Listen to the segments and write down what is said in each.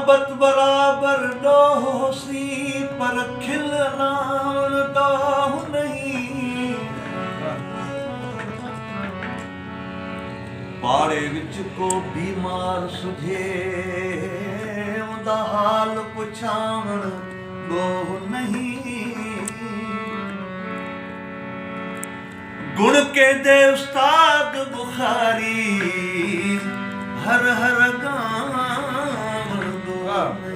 मोहब्बत बराबर डोसी पर खिलना डोह नहीं पाड़े विच को बीमार सुझे उदा हाल पुछावण डोह नहीं गुण के दे उस्ताद बुखारी हर हर गावण डोह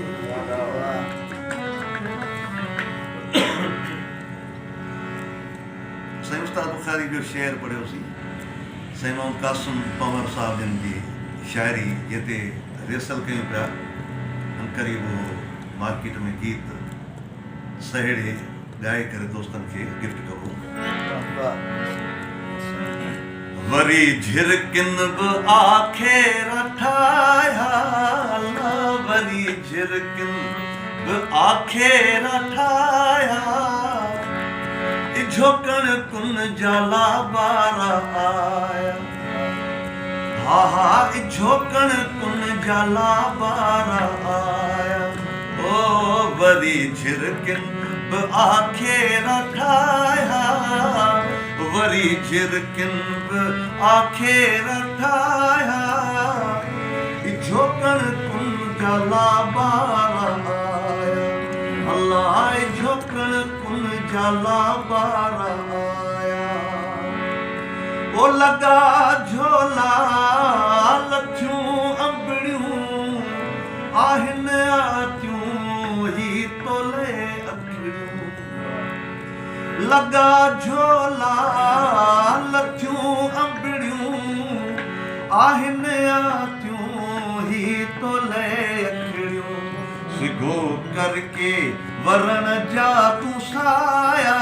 सही उस्ताद बुखारी जो शेर पढ़ियो सी सही इमाम कासिम पंवर साहब जन जी शायरी जिते रिहर्सल कयूं पिया करीब मार्केट में गीत सहेड़े ॻाए करे दोस्तन खे गिफ्ट कबो वरी झिरकिन बि आखेर ठाया वरी झिरकिन बि आखेर ठाया झोकण कुन जाला बारा आया हा हा झोकण कुन जाला बारा आया ओ वरी झिरकिन बि आखेर ठाया वरी झिरकिन बि आखेर ठाया झोकण कुन जाला बारा आया अल्लाह झोकण कुन जाला बारा आया ओ लगा झोला लथियूं अंबड़ियूं आहिन आतियूं ही तोले अखड़ियूं लगा झोला लथियूं अंबड़ियूं आहिन आतियूं ही तोले अखड़ियूं सिगो करके वरण जा तू साया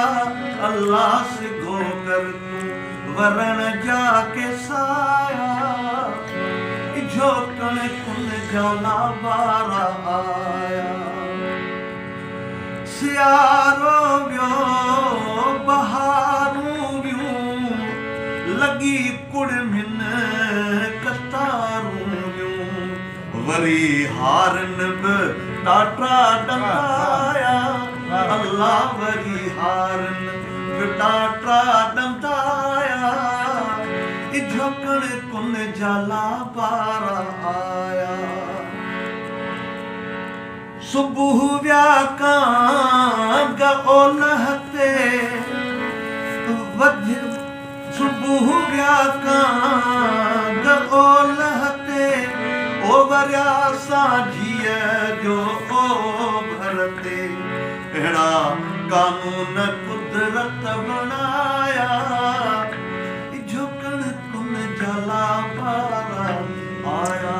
अल्लाह सिगो कर तू वरण जा के साया झोकण कुन जाला बारा आया सियारो वियो बहारूं वियूं लगी कुड़मिन कतारूं वियूं वरी हारन बि टाटा डंदाया अल्लाह वरी हारन बि टाटा डंदाया झोकण कुन जाला बारा आया सुबुह व्या कांग ओलह ते सुबुह व्या कांग ओलह ते ओ वरिया साझीअ जो ओ भरते अहिड़ा कानून कुदरत बणाया झुकण कुन जाला बारा आया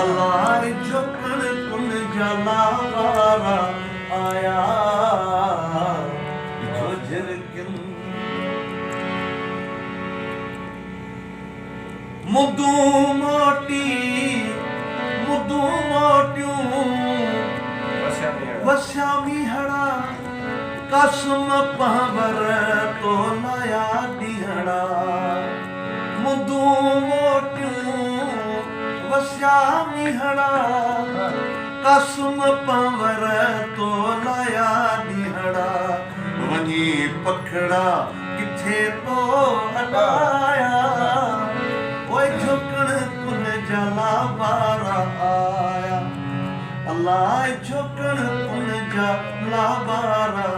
अल्लाह झुकण कुन जाला बारा आया जो झिरकिन मुदू मोटियूं वस्यामी हड़ा कसम पावर तो लाया दिहड़ा मुदू मोटियूं वस्यामी हड़ा कसम पावर तो लाया दिहड़ा वनी पखड़ा किथे तो हटाया ओए झुकण कुन जाला बारा आया अल्लाह झुकण कुन जाला बारा